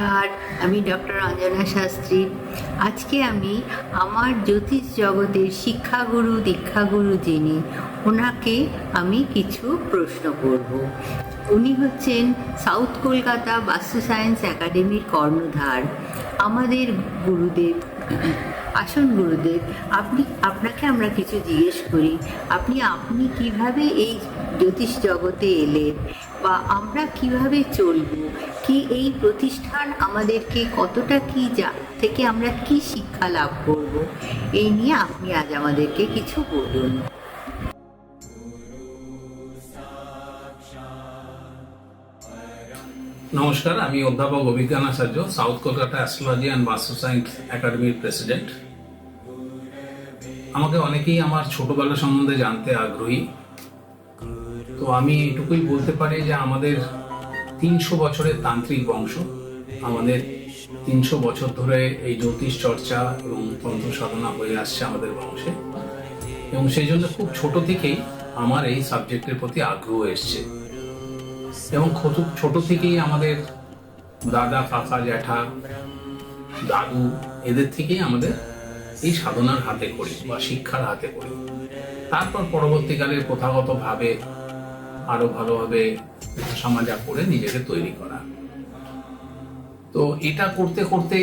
নমস্কার, আমি ডক্টর অঞ্জনা শাস্ত্রী। আজকে আমি আমার জ্যোতিষ জগতের শিক্ষাগুরু দীক্ষাগুরু যিনি, ওনাকে আমি কিছু প্রশ্ন করব। উনি হচ্ছেন সাউথ কলকাতা বাস্তু সায়েন্স একাডেমির কর্ণধার, আমাদের গুরুদেব, আসন গুরুদেব। আপনাকে আমরা কিছু জিজ্ঞেস করি, আপনি কিভাবে এই জ্যোতিষ জগতে এলেন, বা আমরা কিভাবে চলব, কি এই প্রতিষ্ঠান আমাদেরকে কতটা থেকে আমরা কি শিক্ষা লাভ করব, এই নিয়ে আপনি আজ আমাদেরকে কিছু বলুন। নমস্কার, আমি অধ্যাপক অভিজ্ঞান আচার্য, সাউথ কলকাতা অ্যাস্ট্রোলজি অ্যান্ড বাস্তু সায়েন্স একাডেমির প্রেসিডেন্ট। আমাকে অনেকেই আমার ছোটবেলা সম্বন্ধে জানতে আগ্রহী। তো আমি এটুকুই বলতে পারি যে আমাদের 300 বছরের তান্ত্রিক বংশ, আমাদের 300 বছর ধরে এই জ্যোতিষ চর্চা এবং তন্ত্র সাধনা হয়ে আসছে আমাদের বংশে, এবং সেই জন্য খুব ছোট থেকেই আমার এই সাবজেক্টের প্রতি আগ্রহ এসছে। এবং ছোট থেকেই আমাদের দাদা, কাকা, জ্যাঠা, দাদু, এদের থেকেই আমাদের এই সাধনার হাতে করি বা শিক্ষার হাতে করি। তারপর পরবর্তীকালে প্রথাগতভাবে আরো ভালোভাবে সমাজা করে নিজেকে তৈরি করা। তো এটা করতে করতে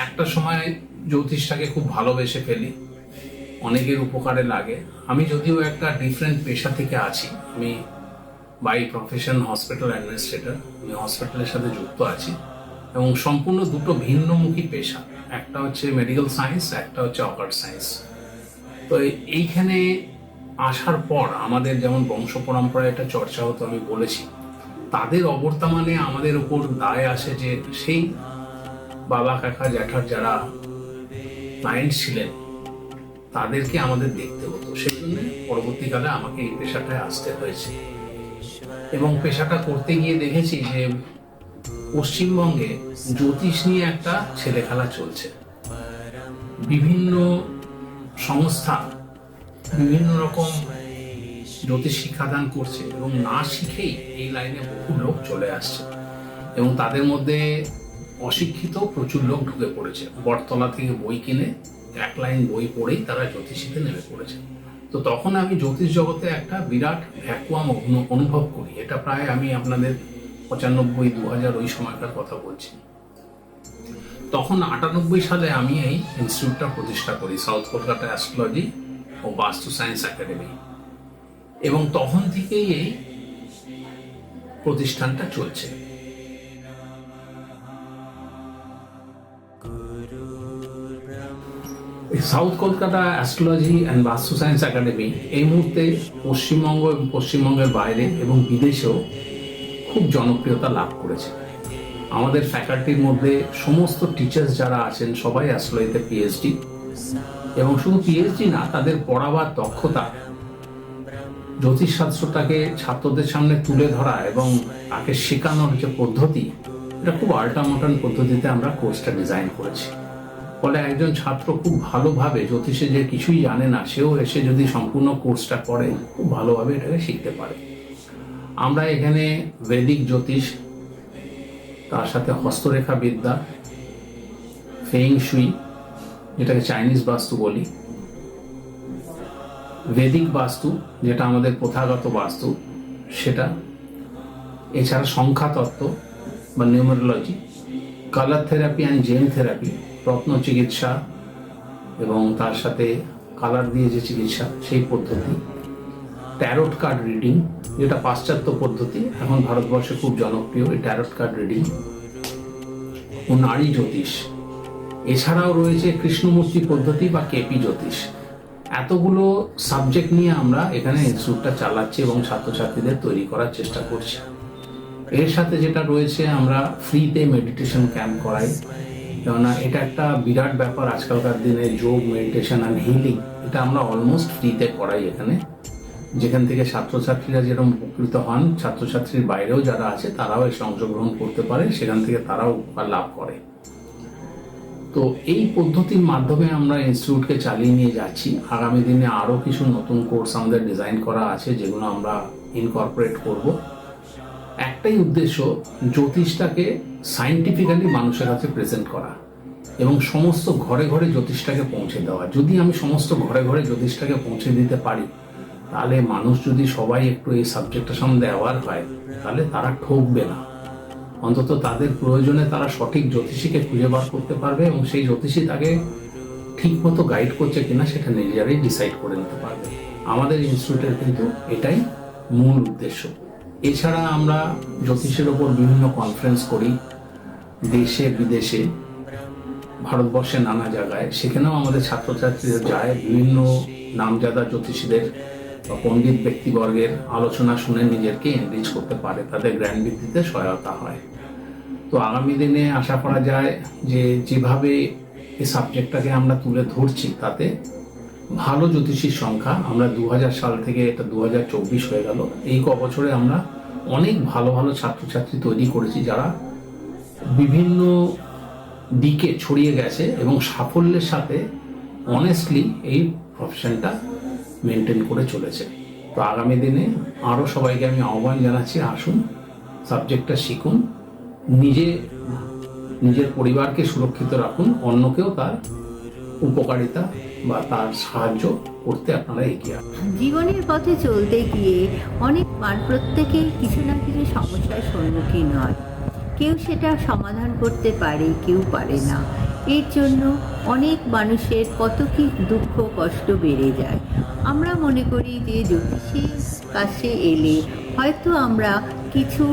একটা সময় জ্যোতিষটাকে খুব ভালোবেসে ফেলি, অনেকের উপকারে লাগে। আমি যদিও একটা ডিফারেন্ট পেশা থেকে আছি, আমি বাই প্রফেশন হসপিটাল অ্যাডমিনিস্ট্রেটর, আমি হসপিটালের সাথে যুক্ত আছি, এবং সম্পূর্ণ দুটো ভিন্নমুখী পেশা। একটা হচ্ছে মেডিকেল সায়েন্স, একটা হচ্ছে অকাল্ট সায়েন্স। তো এইখানে আসার পর আমাদের যেমন বংশ পরম্পরায় একটা চর্চা হতো, আমি বলেছি, তাদের অবর্তমানে আমাদের উপর দায় আসে যে সেই বাবা, কাকা, জ্যাঠার যারা ক্লায়েন্ট ছিলেন তাদেরকে আমাদের দেখতে হতো। সেই জন্য পরবর্তীকালে আমাকে এই পেশাটায় আসতে হয়েছে। এবং পেশাটা করতে গিয়ে দেখেছি যে পশ্চিমবঙ্গে জ্যোতিষ নিয়ে একটা ছেলে খেলা চলছে। বিভিন্ন সংস্থা বিভিন্ন রকম জ্যোতিষ শিক্ষাদান করছে, এবং না শিখেই এই লাইনে বহু লোক চলে আসছে, এবং তাদের মধ্যে অশিক্ষিত প্রচুর লোক ঢুকে পড়েছে। বটতলা থেকে বই কিনে এক লাইন বই পড়েই তারা জ্যোতিষীতে নেমে পড়েছে। তো তখন আমি জ্যোতিষ জগতে একটা বিরাট ভ্যাকুয়াম অনুভব করি। এটা প্রায় আমি আপনাদের 95, 2000 ওই সময়কার কথা বলছি। তখন 98 সালে আমি এই ইনস্টিটিউটটা প্রতিষ্ঠা করি, সাউথ কলকাতা অ্যাস্ট্রোলজি ও বাস্তু সায়েন্স একাডেমি, এবং তখন থেকেই এই প্রতিষ্ঠানটা চলছে। সাউথ কলকাতা অ্যাস্ট্রোলজি অ্যান্ড বাস্তু সায়েন্স একাডেমি এই মুহূর্তে পশ্চিমবঙ্গ এবং পশ্চিমবঙ্গের বাইরে এবং বিদেশেও খুব জনপ্রিয়তা লাভ করেছে। আমাদের ফ্যাকাল্টির মধ্যে সমস্ত টিচার্স যারা আছেন সবাই অ্যাস্ট্রোলজিতে পিএইচডি, এবং শুধু পিএইচডি না, তাদের পড়াবার দক্ষতা, জ্যোতিষশাস্ত্রটাকে ছাত্রদের সামনে তুলে ধরা এবং তাকে শেখানোর যে পদ্ধতি, এটা খুব আল্টামডার্ন পদ্ধতিতে আমরা কোর্সটা ডিজাইন করেছি। ফলে একজন ছাত্র খুব ভালোভাবে, জ্যোতিষে যে কিছুই জানে না সেও এসে যদি সম্পূর্ণ কোর্সটা করে খুব ভালোভাবে এটাকে শিখতে পারে। আমরা এখানে বৈদিক জ্যোতিষ, তার সাথে হস্তরেখা বিদ্যা, ফেং শুই যেটাকে চাইনিজ বাস্তু বলি, বৈদিক বাস্তু যেটা আমাদের প্রথাগত বাস্তু সেটা, এছাড়া সংখ্যাতত্ত্ব বা numerology, colour therapy and gem therapy, রত্ন চিকিৎসা এবং তার সাথে কালার দিয়ে যে চিকিৎসা সেই পদ্ধতি, ট্যারোট কার্ড রিডিং যেটা পাশ্চাত্য পদ্ধতি, এখন ভারতবর্ষে খুব জনপ্রিয় এই ট্যারোট কার্ড রিডিং, ও নারী জ্যোতিষ। এছাড়াও রয়েছে কৃষ্ণমূর্তি পদ্ধতি বা কেপি জ্যোতিষ। এতগুলো সাবজেক্ট নিয়ে আমরা এখানে ইনস্টিটিউটটা চালাচ্ছি এবং ছাত্রছাত্রীদের তৈরি করার চেষ্টা করছি। এর সাথে যেটা রয়েছে, আমরা ফ্রিতে মেডিটেশন ক্যাম্প করাই, কেননা এটা একটা বিরাট ব্যাপার আজকালকার দিনে, যোগ, মেডিটেশন অ্যান্ড হিলিং, এটা আমরা অলমোস্ট ফ্রিতে করাই এখানে, যেখান থেকে ছাত্রছাত্রীরা যেরকম উপকৃত হন, ছাত্রছাত্রীর বাইরেও যারা আছে তারাও এসে অংশগ্রহণ করতে পারে, সেখান থেকে তারাও উপকার লাভ করে। তো এই পদ্ধতির মাধ্যমে আমরা ইনস্টিটিউটকে চালিয়ে নিয়ে যাচ্ছি। আগামী দিনে আরও কিছু নতুন কোর্স আমাদের ডিজাইন করা আছে, যেগুলো আমরা ইনকর্পোরেট করব। একটা একটাই উদ্দেশ্য, জ্যোতিষটাকে সায়েন্টিফিক্যালি মানুষের কাছে প্রেজেন্ট করা এবং সমস্ত ঘরে ঘরে জ্যোতিষটাকে পৌঁছে দেওয়া। যদি আমি সমস্ত ঘরে ঘরে জ্যোতিষটাকে পৌঁছে দিতে পারি, তাহলে মানুষ যদি সবাই একটু এই সাবজেক্টটার সম্বন্ধে অ্যাওয়ার হয়, তাহলে তারা ঠকবে না। অন্তত তাদের প্রয়োজনে তারা সঠিক জ্যোতিষীকে খুঁজে বার করতে পারবে এবং সেই জ্যোতিষী তাকে ঠিক মতো গাইড করছে কিনা সেটা নিজেরাই ডিসাইড করে নিতে পারবে। আমাদের ইনস্টিটিউটের কিন্তু এটাই মূল উদ্দেশ্য। এছাড়া আমরা জ্যোতিষের ওপর বিভিন্ন কনফারেন্স করি দেশে বিদেশে, ভারতবর্ষের নানা জায়গায়। সেখানেও আমাদের ছাত্রছাত্রীরা যায়, বিভিন্ন নামজাদা জ্যোতিষীদের বা পণ্ডিত ব্যক্তিবর্গের আলোচনা শুনে নিজেকে এনরিচ করতে পারে, তাদের জ্ঞান বৃদ্ধিতে সহায়তা হয়। তো আগামী দিনে আশা করা যায় যে যেভাবে এই সাবজেক্টটাকে আমরা তুলে ধরছি, তাতে ভালো জ্যোতিষীর সংখ্যা, আমরা 2000 সাল থেকে এটা 2024 হয়ে গেল, এই বছরে আমরা অনেক ভালো ভালো ছাত্রছাত্রী তৈরি করেছি যারা বিভিন্ন দিকে ছড়িয়ে গেছে এবং সাফল্যের সাথে অনেস্টলি এই প্রফেশনটা মেনটেন করে চলেছে। তো আগামী দিনে আরও সবাইকে আমি আহ্বান জানাচ্ছি, আসুন সাবজেক্টটা শিখুন, নিজের পরিবারকে সুরক্ষিত রাখুন, অন্যকেও তার উপকারিতা বা তার সাহায্য করতে আপনারা এগিয়ে আসুন। জীবনের পথে চলতে গিয়ে প্রত্যেকেই কিছু না কিছু সমস্যার সম্মুখীন হয়। কেউ সেটা সমাধান করতে পারে, কেউ পারে না। এর জন্য অনেক মানুষের কত কি দুঃখ কষ্ট বেড়ে যায়। আমরা মনে করি যে জ্যোতিষীর কাছে এলে হয়তো আমরা কিছু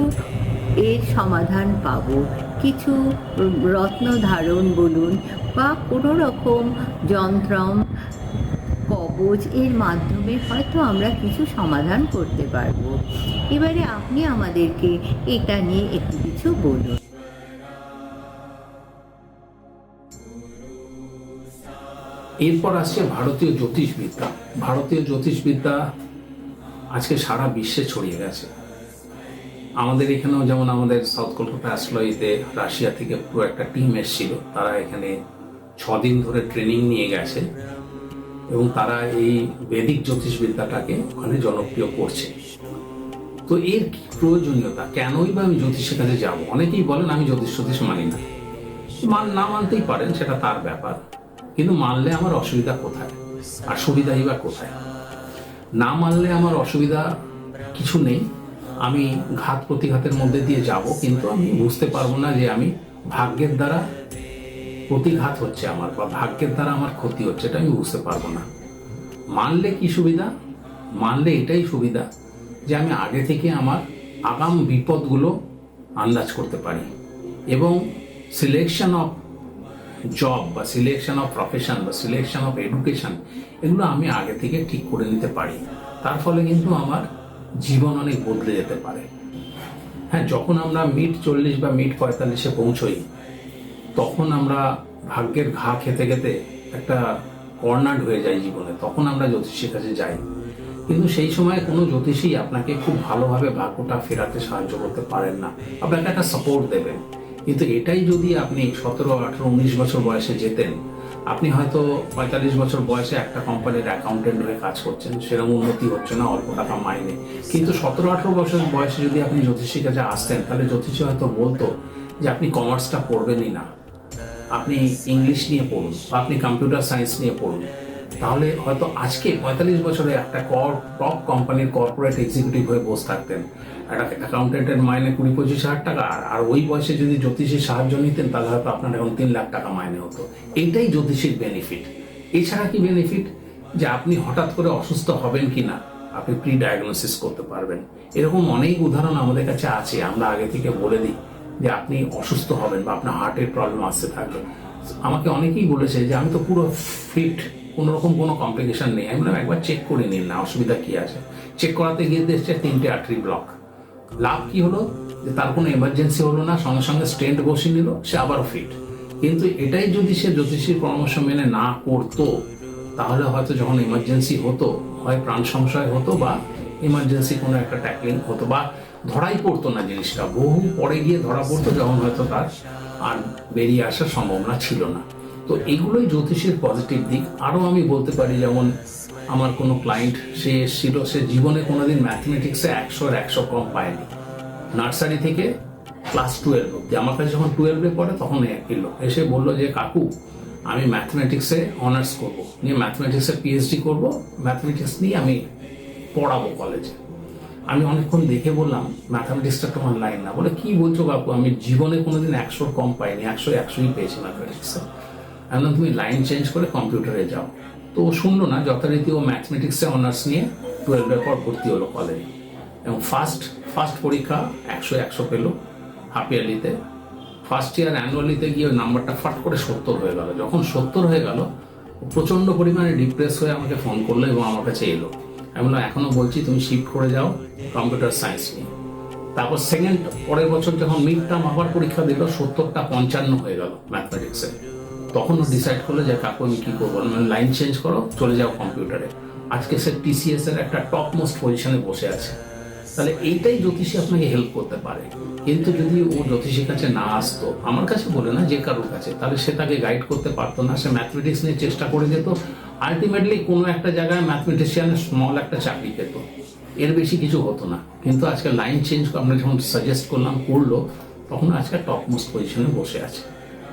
এর সমাধান পাব, কিছু রত্ন ধারণ বলুন বা কোনো রকম যন্ত্রম কবচ এর মাধ্যমে হয়তো আমরা কিছু সমাধান করতে পারবো। এবারে আপনি আমাদেরকে এটা নিয়ে একটু কিছু বলুন। এরপর আসছে ভারতীয় জ্যোতিষবিদ্যা। ভারতীয় জ্যোতিষবিদ্যা আজকে সারা বিশ্বে ছড়িয়ে গেছে। আমাদের এখানেও যেমন আমাদের সাউথ কলকাতা অ্যাস্ট্রোলজিতে রাশিয়া থেকে পুরো একটা টিম এসেছিল, তারা এখানে 6 দিন ধরে ট্রেনিং নিয়ে গেছে এবং তারা এই বৈদিক জ্যোতিষবিদ্যাটাকে ওখানে জনপ্রিয় করছে। তো এর কি প্রয়োজনীয়তা, কেনই বা আমি জ্যোতিষের কাছে যাব? অনেকেই বলেন আমি জ্যোতিষ মানি না। না মানতেই পারেন, সেটা তার ব্যাপার, কিন্তু মানলে আমার অসুবিধা কোথায় আর সুবিধাই বা কোথায়? না মানলে আমার অসুবিধা কিছু নেই, আমি ঘাত প্রতিঘাতের মধ্যে দিয়ে যাব, কিন্তু আমি বুঝতে পারবো না যে আমি ভাগ্যের দ্বারা প্রতিঘাত হচ্ছে আমার বা ভাগ্যের দ্বারা আমার ক্ষতি হচ্ছে, এটা আমি বুঝতে পারবো না। মানলে কি সুবিধা? মানলে এটাই সুবিধা যে আমি আগে থেকে আমার আগাম বিপদগুলো আন্দাজ করতে পারি এবং সিলেকশন অফ জব বা সিলেকশন অফ প্রফেশন বা সিলেকশন অফ এডুকেশন, এগুলো আমি আগে থেকে ঠিক করে নিতে পারি। তার ফলে কিন্তু আমার জীবন অনেক বদলে যেতে পারে। হ্যাঁ, যখন আমরা মিড 40 বা মিড 45-এ পৌঁছই, তখন আমরা ভাগ্যের ঘা খেতে খেতে একটা কর্নার হয়ে যায় জীবনে, তখন আমরা জ্যোতিষীর কাছে যাই। কিন্তু সেই সময় কোনো জ্যোতিষী আপনাকে খুব ভালোভাবে ভাগ্যটা ফেরাতে সাহায্য করতে পারেন না, আপনাকে একটা সাপোর্ট দেবেন। কিন্তু এটাই যদি আপনি 17, 18, 19 বছর বয়সে যেতেন, আপনি হয়তো 45 বছর বয়সে একটা কোম্পানির অ্যাকাউন্টেন্ট হয়ে কাজ করছেন, সেরকম উন্নতি হচ্ছে না, অল্প টাকা মাইনে। কিন্তু 17, 18 বছর বয়সে যদি আপনি জ্যোতিষীর কাছে আসতেন, তাহলে জ্যোতিষী হয়তো বলতো যে আপনি কমার্সটা পড়বেনই না, আপনি ইংলিশ নিয়ে পড়ুন বা আপনি কম্পিউটার সায়েন্স নিয়ে পড়ুন। তাহলে হয়তো আজকে 45 বছরে একটা টপ কোম্পানির কর্পোরেট এক্সিকিউটিভ হয়ে বসে থাকতেন। একটা অ্যাকাউন্টেন্টের মাইনে 20-25 হাজার টাকা, আর ওই বয়সে যদি জ্যোতিষীর সাহায্য নিতেন, তাহলে হয়তো আপনার এখন 3 লাখ টাকা মাইনে হতো। এইটাই জ্যোতিষীর বেনিফিট। এছাড়া কি বেনিফিট? যে আপনি হঠাৎ করে অসুস্থ হবেন কিনা আপনি প্রি ডায়াগনোসিস করতে পারবেন। এরকম অনেক উদাহরণ আমাদের কাছে আছে। আমরা আগে থেকে বলে দিই যে আপনি অসুস্থ হবেন বা আপনার হার্টের প্রবলেম আসতে থাকবে। আমাকে অনেকেই বলেছে যে আমি তো পুরো ফিট, কোনো রকম কোনো কমপ্লিকেশন নেই। আমি বললাম একবার চেক করে নিন না, অসুবিধা কি আছে। চেক করাতে গিয়ে দেখছে 3টে আর্টারি ব্লক। লাভ কি হলো? যে তার কোনো এমার্জেন্সি হলো না, সঙ্গে সঙ্গে স্টেন্ট বসিয়ে নিল, সে আবারও ফিট। কিন্তু এটাই যদি সে জ্যোতিষীর পরামর্শ মেনে না করতো, তাহলে হয়তো যখন এমার্জেন্সি হতো, হয় প্রাণ সংশয় হতো বা এমার্জেন্সি কোনো একটা ট্যাকলিং হতো, বা ধরাই পড়তো না জিনিসটা, বহু পরে গিয়ে ধরা পড়তো, যখন হয়তো তার আর বেরিয়ে আসার সম্ভাবনা ছিল না। তো এগুলোই জ্যোতিষীর পজিটিভ দিক। আরও আমি বলতে পারি, যেমন আমার কোনো ক্লায়েন্ট, সে এসেছিল, সে জীবনে কোনোদিন ম্যাথমেটিক্সে 100-এর 100 কম পায়নি। নার্সারি থেকে ক্লাস 12 অব্দি। আমার কাছে যখন 12-এ পড়ে তখন এলো, এসে বললো যে কাকু আমি ম্যাথমেটিক্সে অনার্স করব, নিয়ে ম্যাথমেটিক্সে পিএইচডি করব, ম্যাথমেটিক্স নিয়ে আমি পড়াবো কলেজে। আমি অনেকক্ষণ দেখে বললাম ম্যাথামেটিক্সটা তোমার লাইন না। বলে কি বলছো কাকু, আমি জীবনে কোনোদিন 100 কম পাইনি, 100-100ই পেয়েছি ম্যাথমেটিক্সে। এখন তুমি লাইন চেঞ্জ করে কম্পিউটারে যাও। তো ও শুনলো না, যথারীতি ও ম্যাথমেটিক্সে অনার্স নিয়ে 12-এর পর ভর্তি হলো কলেজে, এবং ফার্স্ট পরীক্ষা 100 পেলো হাফ ইয়ারলিতে। ফার্স্ট ইয়ার অ্যানুয়ালিতে গিয়ে ওই নাম্বারটা ফাট করে 70 হয়ে গেল। যখন 70 হয়ে গেল, প্রচন্ড পরিমাণে ডিপ্রেস হয়ে আমাকে ফোন করলো এবং আমার কাছে এলো। আমি বললাম এখনো বলছি তুমি শিফট করে যাও কম্পিউটার সায়েন্স নিয়ে। তারপর পরের বছর যখন মিড টার্ম আবার পরীক্ষা দিল, 70টা 55 হয়ে গেল ম্যাথমেটিক্সে। তখন ও ডিসাইড করলো যে কাকু আমি কি করবো, মানে লাইন চেঞ্জ করো, চলে যাও কম্পিউটারে। আজকে সে টিসিএস এর একটা টপ মোস্ট পজিশনে বসে আছে। তাহলে এইটাই জ্যোতিষী আপনাকে হেল্প করতে পারে। কিন্তু যদি ও জ্যোতিষীর কাছে না আসতো, আমার কাছে বলে না, যে কারোর কাছে, তাহলে সে তাকে গাইড করতে পারতো না। সে ম্যাথমেটিক্স নিয়ে চেষ্টা করে যেত, আলটিমেটলি কোনো একটা জায়গায় ম্যাথমেটিশিয়ানের স্মল একটা চাকরি পেত, এর বেশি কিছু হতো না। কিন্তু আজকে লাইন চেঞ্জ আমরা যখন সাজেস্ট করলো, তখন আজকে টপ মোস্ট পজিশনে বসে আছে।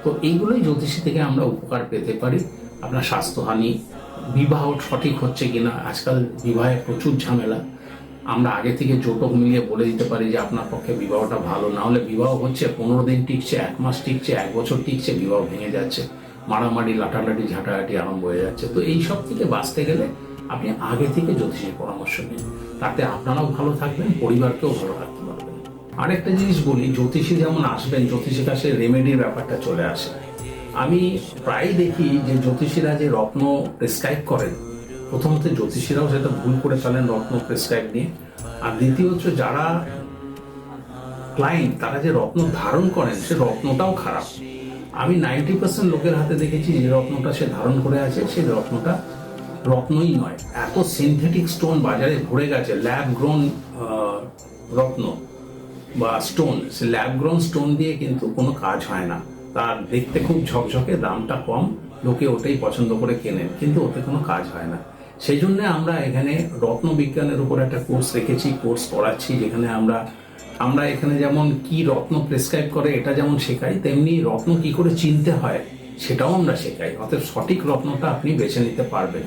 তো এইগুলোই জ্যোতিষী থেকে আমরা উপকার পেতে পারি। আপনার স্বাস্থ্যহানি, বিবাহ সঠিক হচ্ছে কিনা, আজকাল বিবাহে প্রচুর ঝামেলা। আমরা আগে থেকে জোটক মিলিয়ে বলে দিতে পারি যে আপনার পক্ষে বিবাহটা ভালো, না হলে বিবাহ হচ্ছে 15 দিন টিকছে, 1 মাস টিকছে, 1 বছর টিকছে, বিবাহ ভেঙে যাচ্ছে, মারামারি লাটালাটি ঝাঁটাঘাটি আরম্ভ হয়ে যাচ্ছে। তো এই সব থেকে বাঁচতে গেলে আপনি আগে থেকে জ্যোতিষীর পরামর্শ নিন, তাতে আপনারাও ভালো থাকবেন, পরিবারকেও ভালো রাখতে পারবেন। আরেকটা জিনিস বলি, জ্যোতিষী যেমন আসবেন, জ্যোতিষীর কাছে রেমেডির ব্যাপারটা চলে আসে। আমি প্রায় দেখি যে জ্যোতিষীরা যে রত্ন প্রেসক্রাইব করেন, প্রথমত জ্যোতিষীরাও সেটা ভুল করে ফেলেন রত্ন প্রেসক্রাইব নিয়ে। আর দ্বিতীয় হচ্ছে যারা ক্লায়েন্ট, তারা যে রত্ন ধারণ করেন, সে রত্নটাও খারাপ। আমি 90% লোকের হাতে দেখেছি যে রত্নটা সে ধারণ করে আছে, সেই রত্নটা রত্নই নয়। এত সিনথেটিক স্টোন বাজারে ভরে গেছে, ল্যাব গ্রোন রত্ন বা স্টোন, সে ল্যাব গ্রোন স্টোন দিয়ে কিন্তু কোনো কাজ হয় না। তার দেখতে খুব ঝকঝকে, দামটা কম, লোকে ওটাই পছন্দ করে কেনেন, কিন্তু ওতে কোনো কাজ হয় না। সেই জন্য আমরা এখানে রত্ন বিজ্ঞানের উপর একটা কোর্স রেখেছি, কোর্স করাচ্ছি, যেখানে আমরা এখানে যেমন কি রত্ন প্রেসক্রাইব করে এটা যেমন শেখাই, তেমনি রত্ন কি করে চিনতে হয় সেটাও আমরা শেখাই। অর্থাৎ সঠিক রত্নটা আপনি বেছে নিতে পারবেন।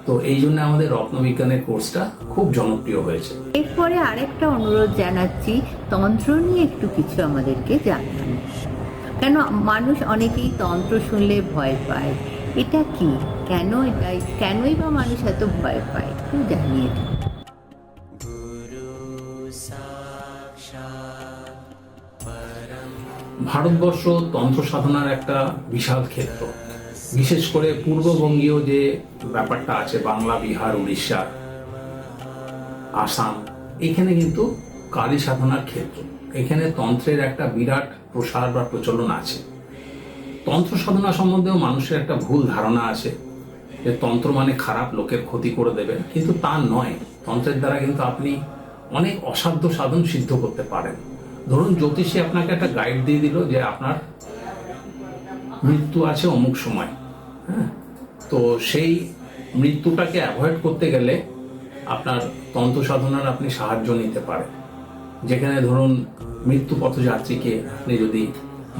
তো এই জন্য আমাদের রত্নবিজ্ঞানের কোর্সটা খুব জনপ্রিয় হয়েছে। এরপরে আরেকটা অনুরোধ জানাচ্ছি, তন্ত্র নিয়ে একটু কিছু আমাদেরকে জানান। কেন মানুষ অনেকেই তন্ত্র শুনলে ভয় পায়, এটা কি, কেনই বা মানুষ এত ভয় পায়, একটু জানিয়ে দিন। ভারতবর্ষ তন্ত্র সাধনার একটা বিশাল ক্ষেত্র। বিশেষ করে পূর্ববঙ্গীয় যে ব্যাপারটা আছে, বাংলা, বিহার, উড়িষ্যা, আসাম, এখানে কিন্তু কালী সাধনার ক্ষেত্র। এখানে তন্ত্রের একটা বিরাট প্রসার বা প্রচলন আছে। তন্ত্র সাধনা সম্বন্ধেও মানুষের একটা ভুল ধারণা আছে যে তন্ত্র মানে খারাপ, লোকের ক্ষতি করে দেবে, কিন্তু তা নয়। তন্ত্রের দ্বারা কিন্তু আপনি অনেক অসাধ্য সাধন সিদ্ধ করতে পারেন। ধরুন জ্যোতিষী আপনাকে একটা গাইড দিয়ে দিল যে আপনার মৃত্যু আছে অমুক সময়, হ্যাঁ, তো সেই মৃত্যুটাকে অ্যাভয়েড করতে গেলে আপনার তন্ত্র সাধনার আপনি সাহায্য নিতে পারেন। যেখানে ধরুন মৃত্যু পথযাত্রীকে আপনি যদি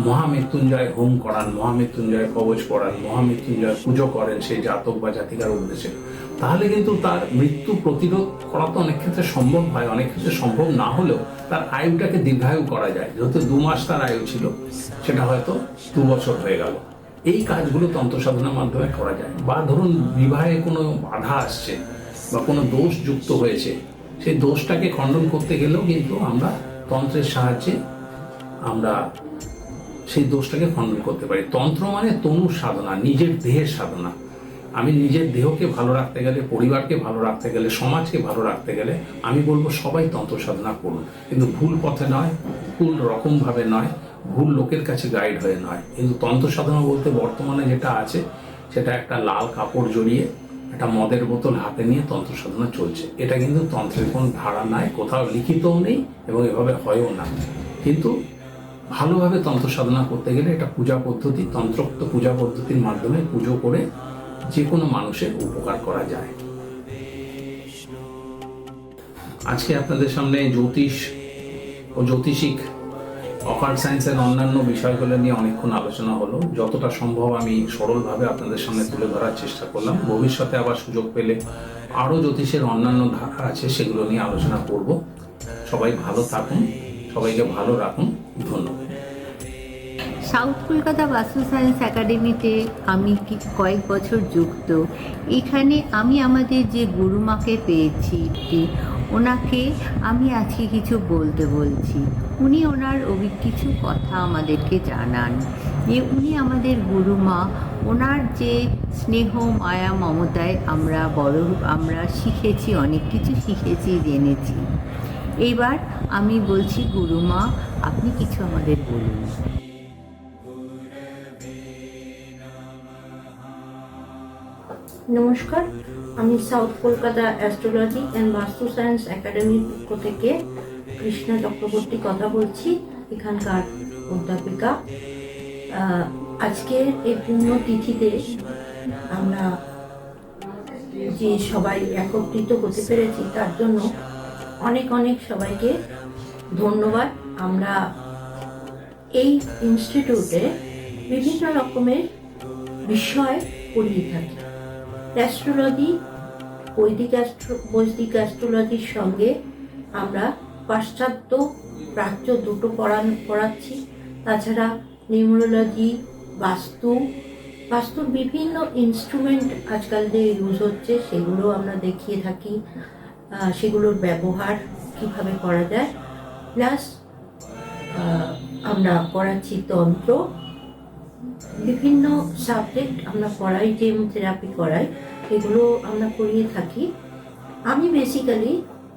মহামৃত্যুঞ্জয় হোম করান, মহামৃত্যুঞ্জয় কবচ পড়ান, মহামৃত্যুঞ্জয় পুজো করেন সেই জাতক বা জাতিকার উদ্দেশ্যে, তাহলে কিন্তু তার মৃত্যু প্রতিরোধ করা তো অনেক ক্ষেত্রে সম্ভব হয়, অনেক ক্ষেত্রে সম্ভব না হলেও তার আয়ুটাকে দীর্ঘায়ু করা যায়। যেহেতু 2 মাস তার আয়ু ছিল, সেটা হয়তো 2 বছর হয়ে গেল। এই কাজগুলো তন্ত্র সাধনার মাধ্যমে করা যায়। বা ধরুন বিবাহে কোনো বাধা আসছে বা কোনো দোষ যুক্ত হয়েছে, সেই দোষটাকে খণ্ডন করতে গেলেও কিন্তু আমরা তন্ত্রের সাহায্যে আমরা সেই দোষটাকে খণ্ডন করতে পারি। তন্ত্র মানে তনু সাধনা, নিজের দেহের সাধনা। আমি নিজের দেহকে ভালো রাখতে গেলে, পরিবারকে ভালো রাখতে গেলে, সমাজকে ভালো রাখতে গেলে আমি বলবো সবাই তন্ত্র সাধনা করুন, কিন্তু ভুল পথে নয়, ভুল রকম ভাবে নয়, ভুল লোকের কাছে গাইড হয়ে নয়। কিন্তু তন্ত্র সাধনা বলতে বর্তমানে যেটা আছে, সেটা একটা লাল কাপড় জড়িয়ে একটা মদের বোতল হাতে নিয়ে তন্ত্র সাধনা চলছে। এটা কিন্তু তন্ত্রের কোনো ধারা নাই, কোথাও লিখিতও নেই এবং এভাবে হয়ও না। কিন্তু ভালোভাবে তন্ত্র সাধনা করতে গেলে এটা পূজা পদ্ধতি, তন্ত্রোক্ত পূজা পদ্ধতির মাধ্যমে পুজো করে যে কোনো মানুষের উপকার করা যায়। আজকে আপনাদের সামনে জ্যোতিষ ও জ্যোতিষিক অকাল্ট সায়েন্সের অন্যান্য বিষয়গুলো নিয়ে অনেকক্ষণ আলোচনা হলো। যতটা সম্ভব আমি সরলভাবে আপনাদের সামনে তুলে ধরার চেষ্টা করলাম। ভবিষ্যতে আবার সুযোগ পেলে আরও জ্যোতিষের অন্যান্য ধারা আছে, সেগুলো নিয়ে আলোচনা করব। সবাই ভালো থাকুন, সবাইকে ভালো রাখুন। ধন্যবাদ। সাউথ কলকাতা বাস্তু সায়েন্স একাডেমিতে আমি কয়েক বছর যুক্ত। এখানে আমি আমাদের যে গুরুমাকে পেয়েছি, ওনাকে আমি আজকে কিছু বলছি। উনি ওনার কিছু কথা আমাদেরকে জানান যে উনি আমাদের গুরুমা। ওনার যে স্নেহ, মায়া, মমতায় আমরা শিখেছি, অনেক কিছু শিখেছি, জেনেছি। এইবার আমি বলছি, গুরুমা আপনি কিছু আমাদের বলুন। নমস্কার, আমি সাউথ কলকাতা অ্যাস্ট্রোলজি অ্যান্ড বাস্তু সায়েন্স একাডেমির পক্ষ থেকে কৃষ্ণা চক্রবর্তী কথা বলছি, এখানকার অধ্যাপিকা। আজকের এই পুণ্যতিথিতে আমরা যে সবাই একত্রিত হতে পেরেছি তার জন্য অনেক অনেক সবাইকে ধন্যবাদ। আমরা এই ইনস্টিটিউটে বিভিন্ন রকমের বিষয় পড়িয়ে থাকি। অ্যাস্ট্রোলজি, বৈদিক অ্যাস্ট্রোলজির সঙ্গে আমরা পাশ্চাত্য, প্রাচ্য দুটো পড়াচ্ছি। তাছাড়া নিউমেরোলজি, বাস্তুর বিভিন্ন ইনস্ট্রুমেন্ট আজকাল যে ইউজ হচ্ছে সেগুলো আমরা দেখিয়ে থাকি, সেগুলোর ব্যবহার কিভাবে করা যায়। প্লাস আমরা পড়াচ্ছি তন্ত্র, বিভিন্ন সাবজেক্ট আমরা পড়াই, জেম থেরাপি করাই, এগুলো আমরা করিয়ে থাকি। আমি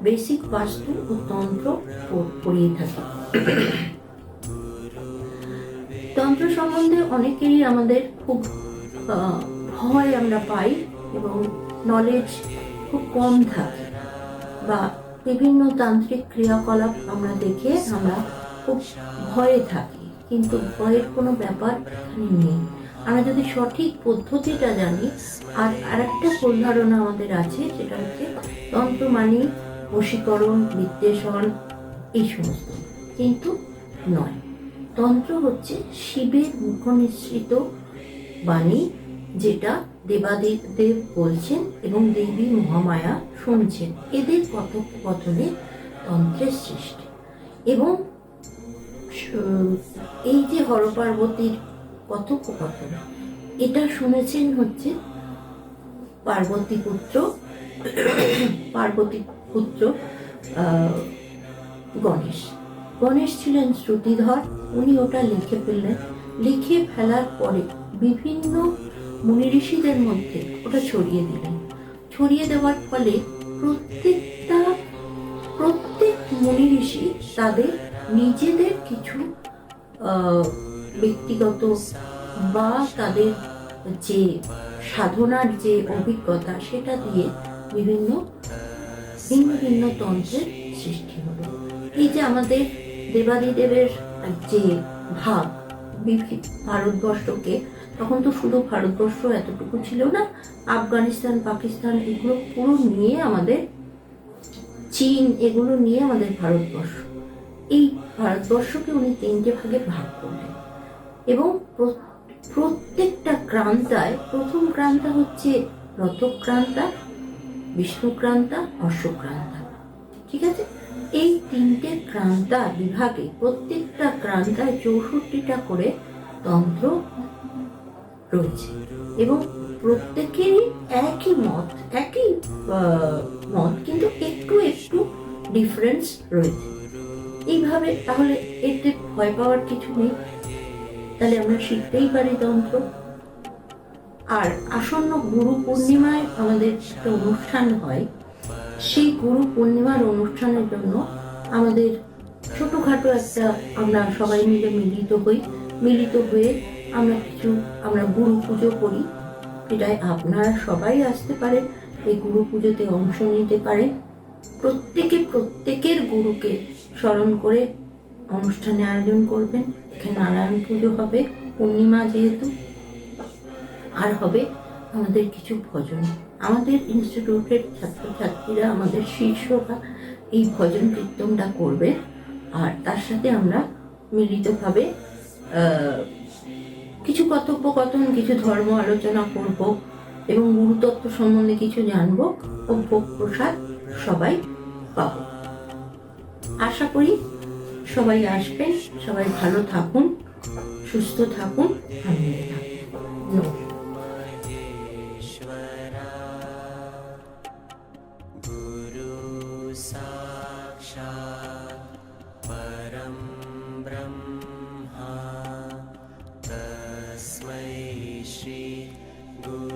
বেসিক বাস্তু ও তন্ত্র পড়িয়ে থাকি। তন্ত্র সম্বন্ধে অনেকেরই আমাদের খুব ভয় আমরা পাই এবং নলেজ খুব কম থাকে, বা বিভিন্ন তান্ত্রিক ক্রিয়াকলাপ আমরা দেখে আমরা খুব ভয়ে থাকি, কিন্তু ভয়ের কোনো ব্যাপার এখানে নেই। আমরা যদি সঠিক পদ্ধতিটা জানি। আর আরেকটা ভুল ধারণা আমাদের আছে, সেটা হচ্ছে তন্ত্র মানে বশীকরণ, বিদ্বেষণ, এই সমস্ত, কিন্তু নয়। তন্ত্র হচ্ছে শিবের মুখনিসৃত বাণী, যেটা দেবাদেব বলছেন এবং দেবী মহামায়া শুনছেন। এদের কথোপকথনে তন্ত্রের সৃষ্টি। এবং এই যে হরপার্বতীর কথোপকথন, এটা শুনেছেন হচ্ছে পার্বতী পুত্র গণেশ ছিলেন শ্রুতিধর। উনি ওটা লিখে ফেলার পরে বিভিন্ন মুনি ঋষিদের মধ্যে ওটা ছড়িয়ে দেওয়ার ফলে প্রত্যেক মুনি ঋষি তাদের নিজেদের কিছু ব্যক্তিগত বা তাদের যে সাধনার যে অভিজ্ঞতা, সেটা দিয়ে ভিন্ন ভিন্ন তন্ত্রের সৃষ্টি হলো। এই যে আমাদের দেবাদিদেবের যে ভাগ, ভারতবর্ষকে, তখন তো শুধু ভারতবর্ষ এতটুকু ছিল না, আফগানিস্তান, পাকিস্তান, এগুলো পুরো নিয়ে আমাদের, চীন, এগুলো নিয়ে আমাদের ভারতবর্ষ। এই ভারতবর্ষকে উনি 3টে ভাগে ভাগ করলেন এবং প্রত্যেকটা ক্রান্তায়, প্রথম ক্রান্তা হচ্ছে রথক্রান্তা, বিষ্ণুক্রান্তা, অশ্বক্রান্তা, ঠিক আছে? এই 3টে ক্রান্তা বিভাগে প্রত্যেকটা ক্রান্তায় 64টা করে তন্ত্র রয়েছে এবং প্রত্যেকেরই একই মত, কিন্তু একটু ডিফারেন্স রয়েছে। এইভাবে তাহলে এতে ভয় পাওয়ার কিছু নেই, তাহলে আমরা শিখতেই পারি তন্ত্র। আর আসন্ন গুরু পূর্ণিমায় আমাদের একটা অনুষ্ঠান হয়, সেই গুরু পূর্ণিমার অনুষ্ঠানের জন্য আমাদের ছোটখাটো একটা, আমরা সবাই মিলে মিলিত হয়ে আমরা গুরু পুজো করি। এটাই আপনারা সবাই আসতে পারেন, এই গুরু পুজোতে অংশ নিতে পারেন। প্রত্যেকের গুরুকে স্মরণ করে অনুষ্ঠানে আয়োজন করবেন। এখানে নারায়ণ পুজো হবে, পূর্ণিমা যেহেতু, আর হবে আমাদের কিছু ভজন। আমাদের ইনস্টিটিউটের ছাত্রছাত্রীরা, আমাদের শিষ্যরা এই ভজন কীর্তনটা করবে। আর তার সাথে আমরা মিলিতভাবে কিছু কথোপকথন, কিছু ধর্ম আলোচনা করব এবং গুরুতত্ত্ব সম্বন্ধে কিছু জানব ও ভোগ প্রসাদ সবাই পাব। আশা করি সবাই আসবেন, সবাই ভালো থাকুন, সুস্থ থাকুন, আনন্দে থাকুন। নমস্কার। साक्षात् परं ब्रह्मा तस्मै श्री गुरु